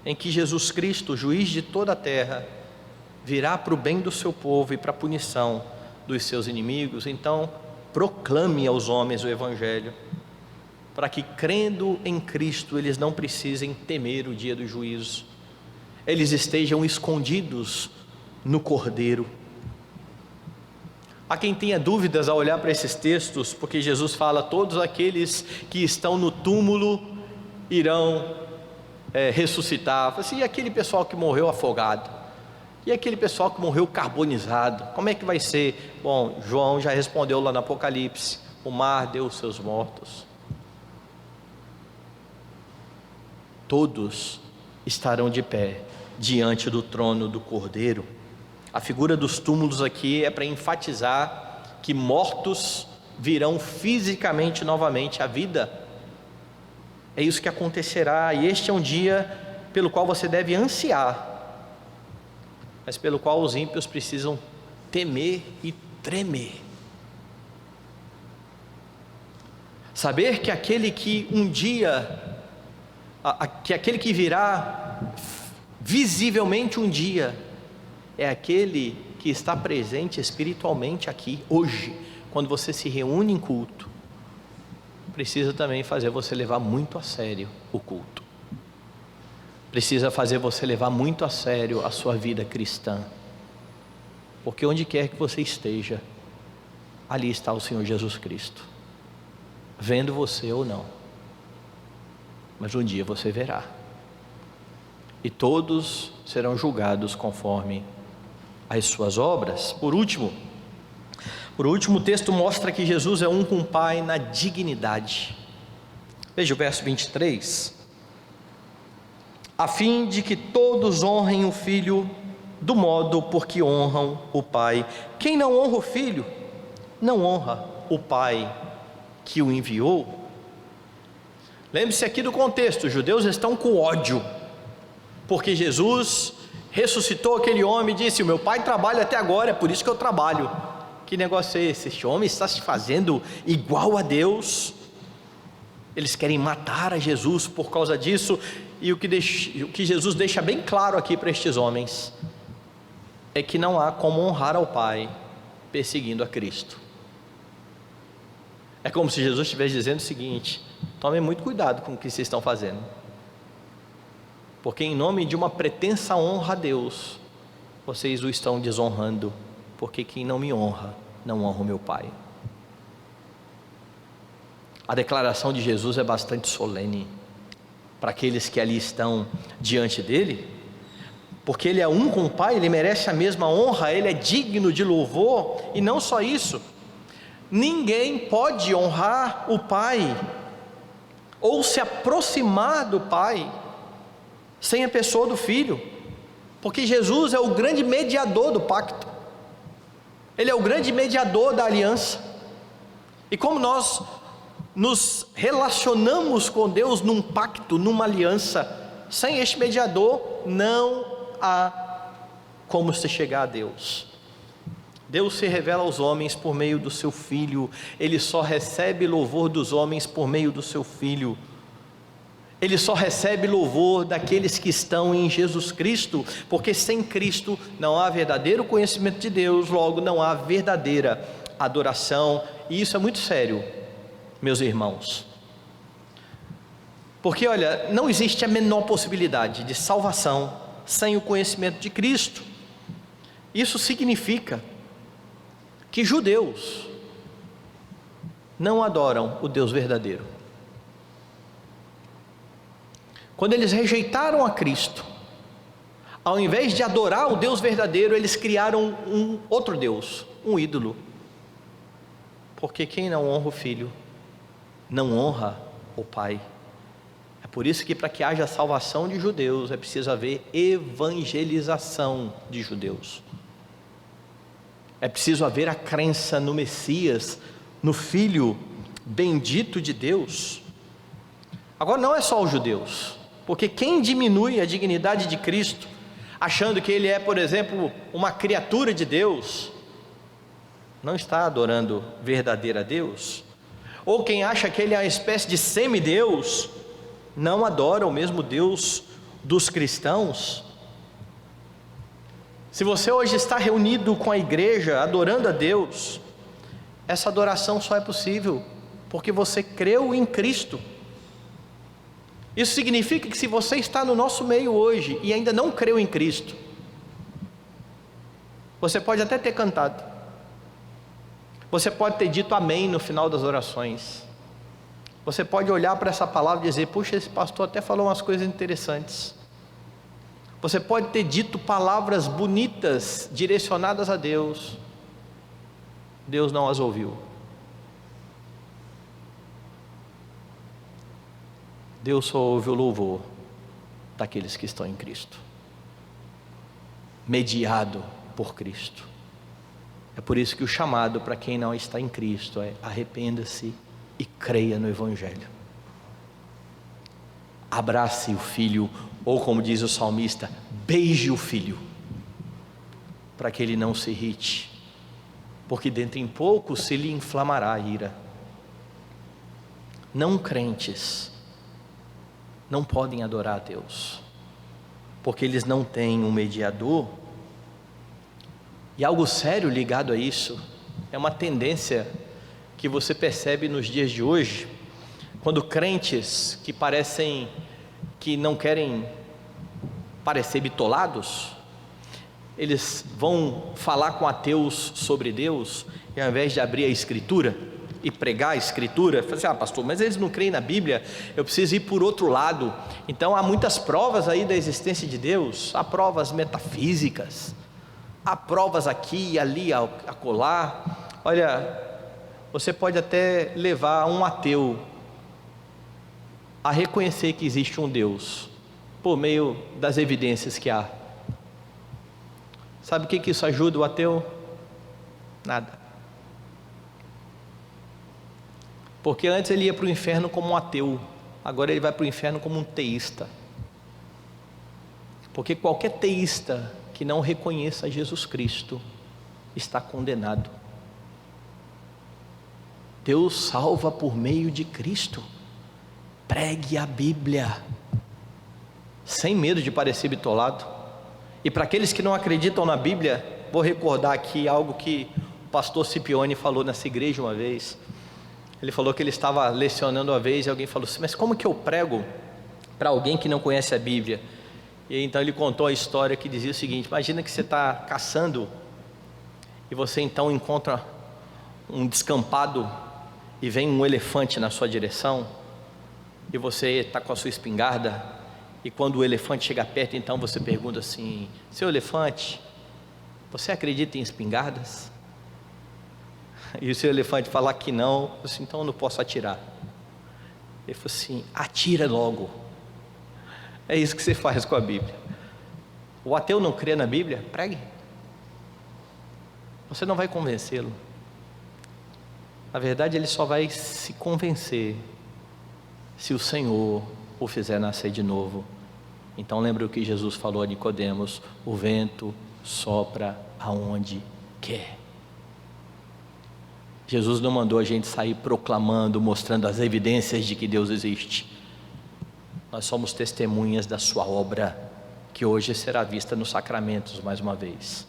em que Jesus Cristo, juiz de toda a terra, virá para o bem do seu povo e para a punição dos seus inimigos. Então, proclame aos homens o Evangelho, para que, crendo em Cristo, eles não precisem temer o dia do juízo, eles estejam escondidos no Cordeiro. Há quem tenha dúvidas ao olhar para esses textos, porque Jesus fala: todos aqueles que estão no túmulo irão ressuscitar. Assim, e aquele pessoal que morreu afogado? E aquele pessoal que morreu carbonizado? Como é que vai ser? Bom, João já respondeu lá no Apocalipse: o mar deu os seus mortos. Todos estarão de pé diante do trono do Cordeiro. A figura dos túmulos aqui é para enfatizar que mortos virão fisicamente novamente à vida. É isso que acontecerá, e este é um dia pelo qual você deve ansiar, mas pelo qual os ímpios precisam temer e tremer. Saber que aquele que um dia, que aquele que virá visivelmente um dia, é aquele que está presente espiritualmente aqui, hoje, quando você se reúne em culto, precisa também fazer você levar muito a sério o culto, precisa fazer você levar muito a sério a sua vida cristã, porque onde quer que você esteja, ali está o Senhor Jesus Cristo, vendo você ou não, mas um dia você verá, e todos serão julgados conforme as suas obras. Por último, o texto mostra que Jesus é um com o Pai na dignidade. Veja o verso 23: a fim de que todos honrem o Filho do modo por que honram o Pai. Quem não honra o Filho, não honra o Pai que o enviou. Lembre-se aqui do contexto: os judeus estão com ódio, porque Jesus ressuscitou aquele homem e disse: o meu pai trabalha até agora, é por isso que eu trabalho. Que negócio é esse? Este homem está se fazendo igual a Deus. Eles querem matar a Jesus por causa disso. E o que Jesus deixa bem claro aqui para estes homens é que não há como honrar ao Pai perseguindo a Cristo. É como se Jesus estivesse dizendo o seguinte: tomem muito cuidado com o que vocês estão fazendo, porque em nome de uma pretensa honra a Deus, vocês o estão desonrando, porque quem não me honra, não honra o meu Pai. A declaração de Jesus é bastante solene para aqueles que ali estão diante dele, porque ele é um com o Pai, ele merece a mesma honra, ele é digno de louvor. E não só isso, ninguém pode honrar o Pai ou se aproximar do Pai sem a pessoa do Filho, porque Jesus é o grande mediador do pacto, ele é o grande mediador da aliança. E como nós nos relacionamos com Deus num pacto, numa aliança, sem este mediador não há como se chegar a Deus. Deus se revela aos homens por meio do seu Filho, ele só recebe louvor dos homens por meio do seu Filho. Ele só recebe louvor daqueles que estão em Jesus Cristo, porque sem Cristo não há verdadeiro conhecimento de Deus, logo não há verdadeira adoração. E isso é muito sério, meus irmãos, porque olha, não existe a menor possibilidade de salvação sem o conhecimento de Cristo. Isso significa que judeus não adoram o Deus verdadeiro. Quando eles rejeitaram a Cristo, ao invés de adorar o Deus verdadeiro, eles criaram um outro Deus, um ídolo. Porque quem não honra o Filho, não honra o Pai. É por isso que para que haja salvação de judeus, é preciso haver evangelização de judeus. É preciso haver a crença no Messias, no Filho bendito de Deus. Agora não é só os judeus, porque quem diminui a dignidade de Cristo, achando que Ele é, por exemplo, uma criatura de Deus, não está adorando verdadeiro a Deus. Ou quem acha que Ele é uma espécie de semideus, não adora o mesmo Deus dos cristãos. Se você hoje está reunido com a igreja, adorando a Deus, essa adoração só é possível porque você creu em Cristo. Isso significa que se você está no nosso meio hoje e ainda não creu em Cristo, você pode até ter cantado, você pode ter dito amém no final das orações, você pode olhar para essa palavra e dizer, puxa, esse pastor até falou umas coisas interessantes. Você pode ter dito palavras bonitas, direcionadas a Deus. Deus não as ouviu. Deus só ouve o louvor daqueles que estão em Cristo, mediado por Cristo. É por isso que o chamado para quem não está em Cristo é: arrependa-se e creia no Evangelho. Abrace o Filho, ou como diz o salmista, beije o Filho, para que ele não se irrite, porque dentro em pouco se lhe inflamará a ira. Não crentes não podem adorar a Deus, porque eles não têm um mediador. E algo sério ligado a isso, é uma tendência que você percebe nos dias de hoje, quando crentes que parecem que não querem parecer bitolados, eles vão falar com ateus sobre Deus, e ao invés de abrir a Escritura e pregar a Escritura, falam assim, pastor, mas eles não creem na Bíblia, eu preciso ir por outro lado. Então há muitas provas aí da existência de Deus, há provas metafísicas, há provas aqui e ali, acolá. Olha, você pode até levar um ateu a reconhecer que existe um Deus, por meio das evidências que há. Sabe o que isso ajuda o ateu? Nada. Porque antes ele ia para o inferno como um ateu, agora ele vai para o inferno como um teísta. Porque qualquer teísta que não reconheça Jesus Cristo está condenado. Deus salva por meio de Cristo. Pregue a Bíblia, sem medo de parecer bitolado. E para aqueles que não acreditam na Bíblia, vou recordar aqui algo que o pastor Scipione falou nessa igreja uma vez. Ele falou que ele estava lecionando uma vez, e alguém falou assim, mas como que eu prego para alguém que não conhece a Bíblia? E então ele contou a história que dizia o seguinte: imagina que você está caçando, e você então encontra um descampado, e vem um elefante na sua direção, e você está com a sua espingarda, e quando o elefante chega perto, então você pergunta assim, seu elefante, você acredita em espingardas? E o seu elefante falar que não, assim, então eu não posso atirar. Ele falou assim, atira logo. É isso que você faz com a Bíblia. O ateu não crê na Bíblia? Pregue. Você não vai convencê-lo. Na verdade ele só vai se convencer se o Senhor o fizer nascer de novo. Então lembra o que Jesus falou a Nicodemos: o vento sopra aonde quer. Jesus não mandou a gente sair proclamando, mostrando as evidências de que Deus existe. Nós somos testemunhas da sua obra, que hoje será vista nos sacramentos mais uma vez.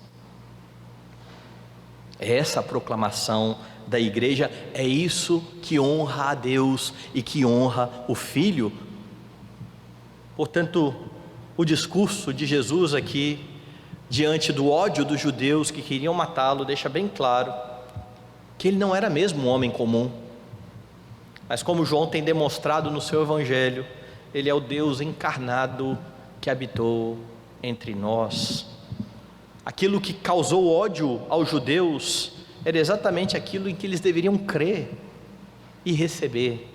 É essa a proclamação da igreja, é isso que honra a Deus e que honra o Filho. Portanto, o discurso de Jesus aqui, diante do ódio dos judeus que queriam matá-lo, deixa bem claro que ele não era mesmo um homem comum, Mas como João tem demonstrado no seu evangelho, ele é o Deus encarnado que habitou entre nós. Aquilo que causou ódio aos judeus era exatamente aquilo em que eles deveriam crer e receber.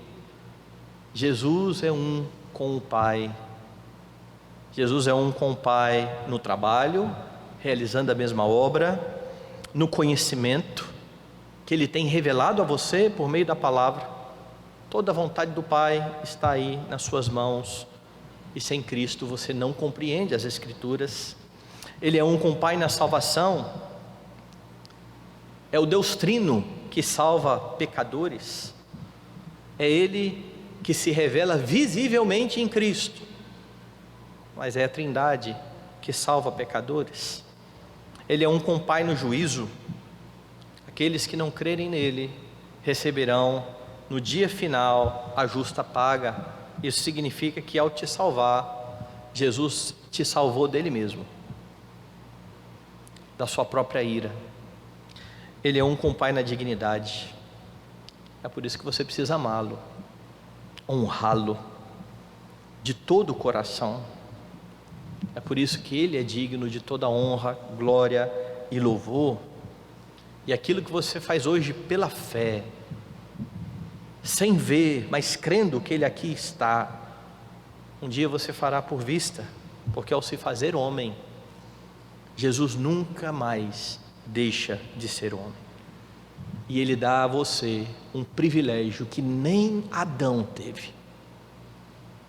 Jesus é um com o Pai. Jesus é um com o Pai no trabalho, realizando a mesma obra, no conhecimento que Ele tem revelado a você por meio da palavra. Toda a vontade do Pai está aí nas suas mãos, e sem Cristo você não compreende as Escrituras. Ele é um com o Pai na salvação, é o Deus Trino que salva pecadores, é Ele que se revela visivelmente em Cristo, mas é a Trindade que salva pecadores. Ele é um com o Pai no juízo. Aqueles que não crerem nele receberão no dia final a justa paga. Isso significa que ao te salvar, Jesus te salvou dele mesmo, da sua própria ira. Ele é um com o Pai na dignidade. É por isso que você precisa amá-lo, honrá-lo de todo o coração. É por isso que Ele é digno de toda honra, glória e louvor. E aquilo que você faz hoje pela fé, sem ver, mas crendo que Ele aqui está, um dia você fará por vista, porque ao se fazer homem, Jesus nunca mais deixa de ser homem. E Ele dá a você um privilégio que nem Adão teve,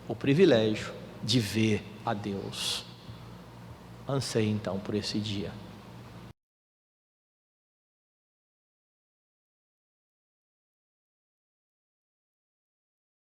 o privilégio de ver a Deus. Anseie então por esse dia.